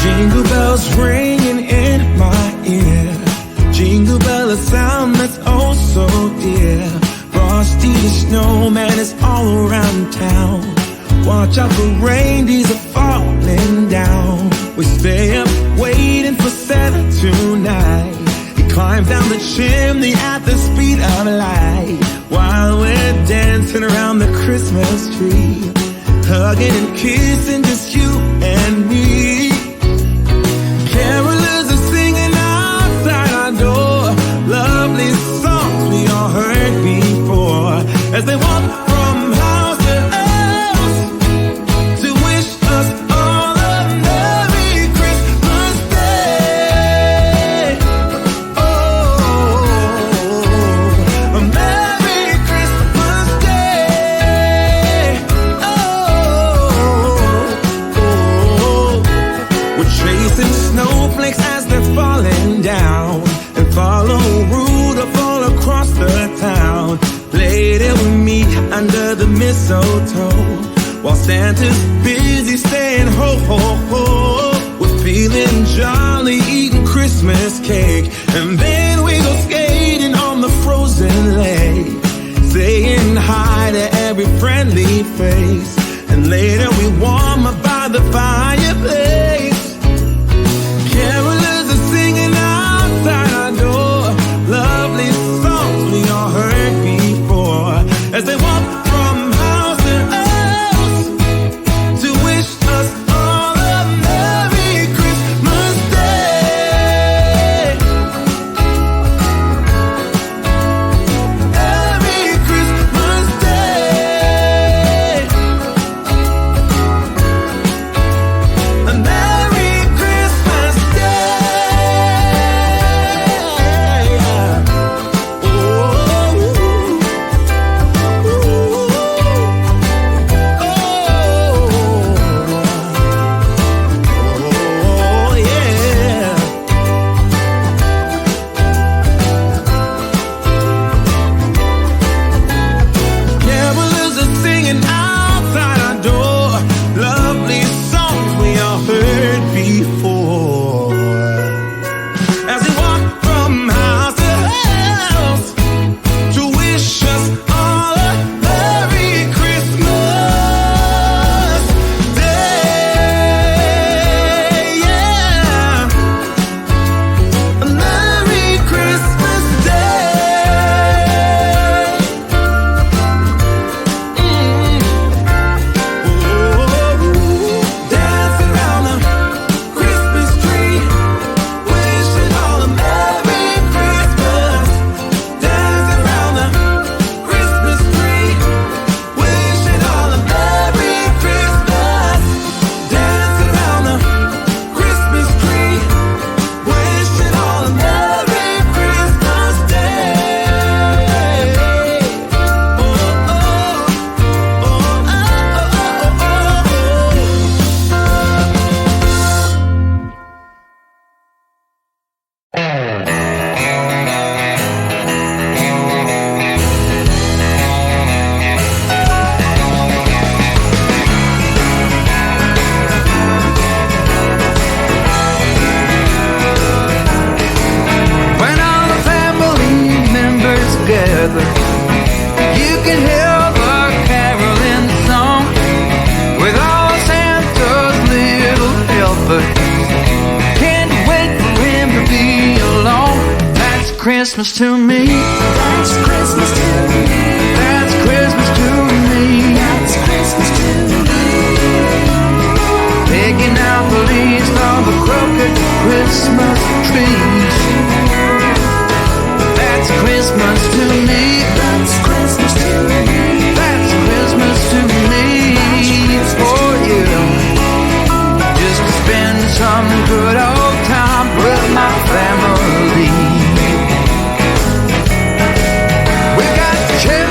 Jingle bells ringing in my ear. Jingle bell, a sound that's oh so dear. Frosty the snowman is all around town. Watch out for reindeers are falling down. We stay up waiting for Santa tonight. He climbs down the chimney at the speed of light, while we're dancing around the Christmas tree, hugging and kissing just you and me. Carolers are singing outside our door, lovely songs we all heard before, as they walk from house to house to wish us all a Merry Christmas Day. Oh, a Merry Christmas Day. Oh, we're chasing snowflakes as they're falling down, and follow Rudolph all across the town. Later we meet under the mistletoe, while Santa's busy saying ho ho ho. We're feeling jolly, eating Christmas cake, and then we go skating on the frozen lake, saying hi to every friendly face, and later we warm up by the fireplace. Carolers are singing outside our door, lovely songs we all heard before, as they walk from house to house to wish us all a Merry Christmas Day. Merry Christmas Day. A Merry Christmas Day. Oh, yeah. Carolers are singing outside our door, lovely songs we all heard before, as we walk from house to house to wish us all a Merry Christmas Day. Yeah, a Merry Christmas Day. Dancing around the Christmas tree, wishing all a Merry Christmas. Dancing around the Christmas tree, wishing all a Merry Christmas. Dancing around the Christmas tree, wishing all a Merry Christmas Day. Oh, oh, oh, oh, When all the family members gather, you can hear the caroling song with all Santa's little helpers. Can't wait for him to be along. That's Christmas to me. That's Christmas to me. That's Christmas to me. That's Christmas to me. Picking out the leaves on the crooked Christmas trees. That's Christmas to me. That's Christmas to me. That's Christmas to me. For you, just to spend some good old time with my family. We got children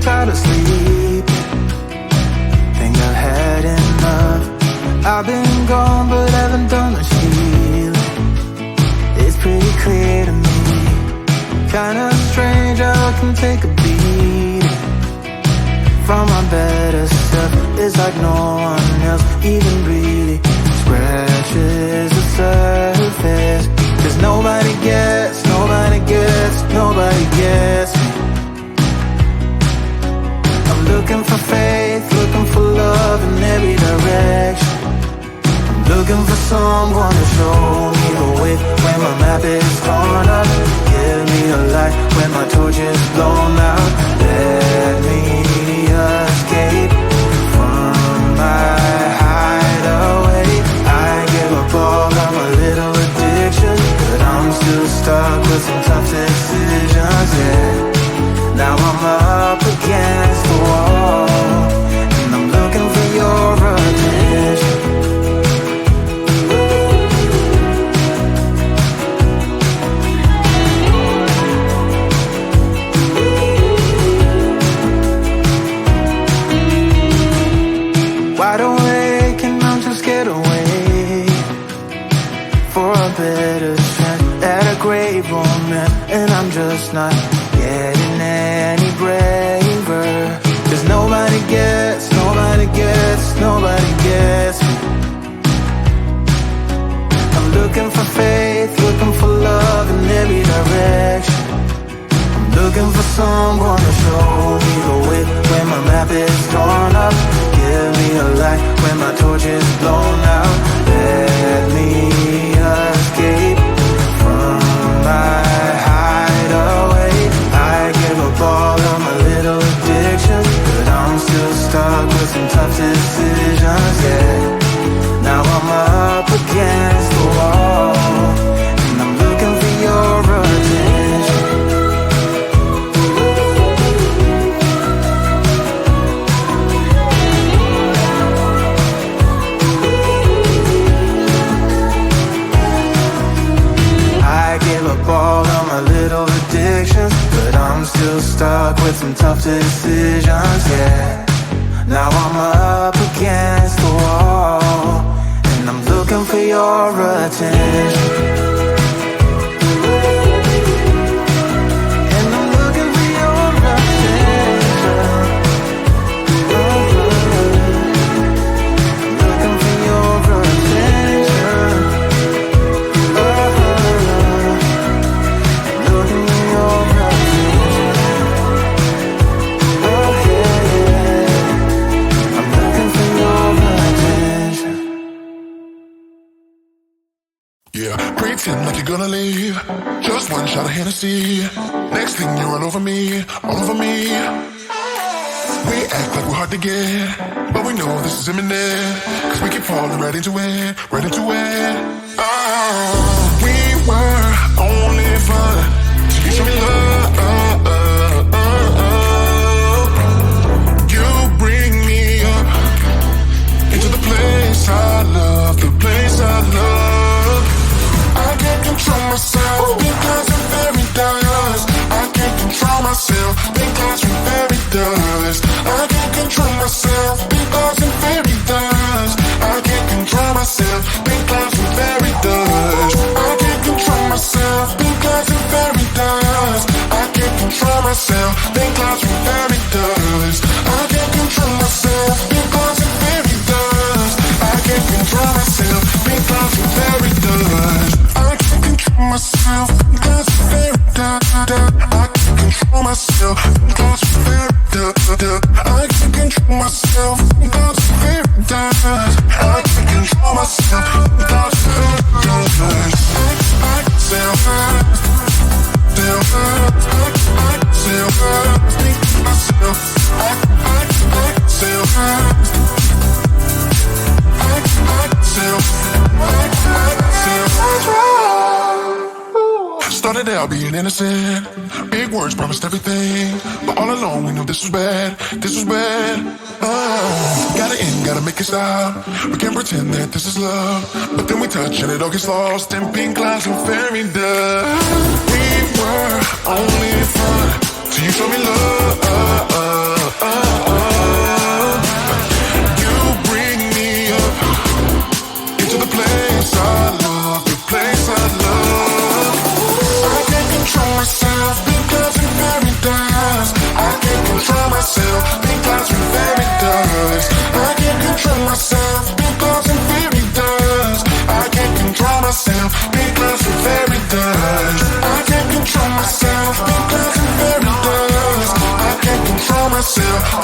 try to sleep. Think I've had enough. I've been gone but haven't done much healing. It's pretty clear to me, kinda strange how I can take a beating from my better self. It's like no one else even really scratches the surface. 'Cause nobody gets me. I'm looking for faith, looking for love in every direction. I'm looking for someone to show me the way when my map is torn up. Give me a light when my torch is blown out. Let me escape from my hideaway. I give up all of my little addictions, but I'm still stuck with some tough decisions, yeah. Now I'm up against the wall, and I'm looking for your attention. Wide awake and I'm just scared away for a better chance at a great romance, and I'm just not getting any braver. 'Cause nobody gets me. I'm looking for faith, looking for love in every direction. I'm looking for someone to show me the way when my map is torn up. Give me a light when my torch is blown out. Let me escape from my hideaway. I give up all of my little addictions, but I'm still stuck with some tough decisions, yeah. Now I'm up against the wall, and I'm looking for your attention. I give up all of my little addictions, but I'm still stuck with some tough decisions, yeah. Now I'm up against the wall, and I'm looking for your attention. And I'm looking for your attention. I'm looking for your attention. Looking for your attention. Oh yeah, I'm looking for your attention. Yeah, pretend like you're gonna leave. Just one shot of Hennessy. Next thing you're all over me, all over me. We act like we're hard to get, but we know this is imminent. 'Cause we keep falling right into it, right into it. Oh, we were only fun till you show me love. You bring me up into the place I love, the place I love. I can't control myself because I'm very dust. I can't control myself because I'm very dust. I can't control myself because I'm very dust. I can't control myself because I'm very dust. I can't control myself because I'm very dust. I can't control myself because I'm very dust. I can't control myself because I'm very dust. I can't control myself because I'm very dust. I can't control myself because I'm very dust. I can't control myself because I'm very dust. I can't control myself because I'm very dust. I can't control myself because I'm very dust. I self Started out being innocent, big words promised everything, but all along we knew this was bad, this was bad. Gotta end, gotta make it stop. We can't pretend that this is love, but then we touch and it all gets lost in pink clouds and fairy dust. We were only fun till you show me love.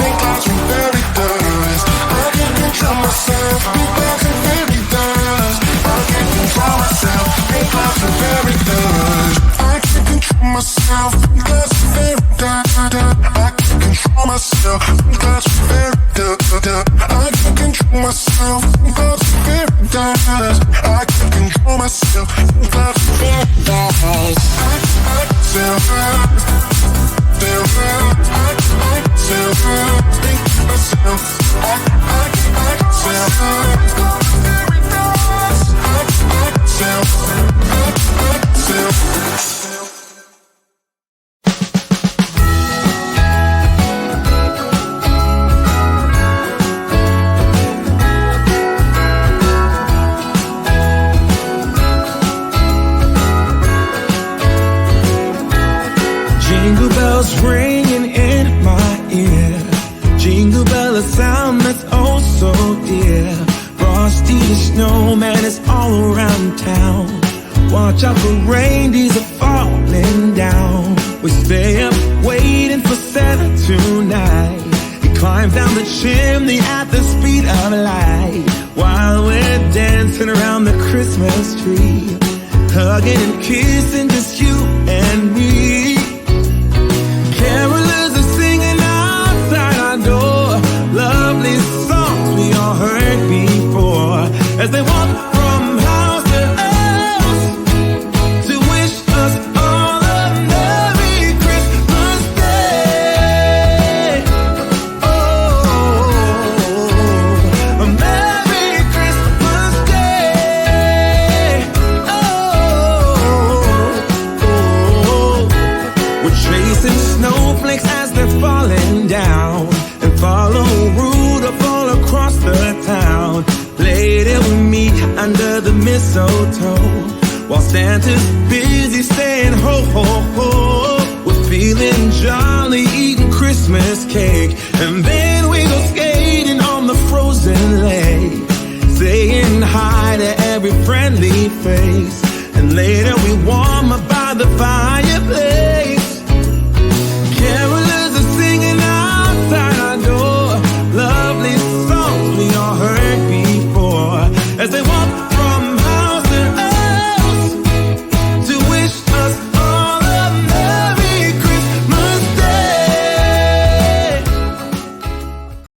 pink clouds and fairy dust. I can't control myself. Pink clouds and fairy dust. I can't control myself. Pink clouds and fairy dust. I can't control myself. Pink clouds and fairy dust. I can't control myself. Pink clouds and fairy dust. I can't control myself. Pink clouds and fairy dust. I can't control myself. Pink clouds and fairy dust. Jingle bells ringing in my ear. Jingle bell, a sound that's oh so dear. Frosty the snowman is all around town. Watch out for reindeers are falling down. We stay up waiting for Santa tonight. He climbs down the chimney at the speed of light, while we're dancing around the Christmas tree, hugging and kissing just you and me. Carolers are singing outside our door, lovely songs we all heard before, as they walk from house to house to wish us all a Merry Christmas Day. Oh, a Merry Christmas Day. Oh, we're chasing snowflakes as they're falling down, and follow Rudolph all across the town. Later we meet under the mistletoe, while Santa's busy saying ho ho ho. We're feeling jolly, eating Christmas cake, and then we go skating on the frozen lake, saying hi to every friendly face, and later we warm up by the fireplace.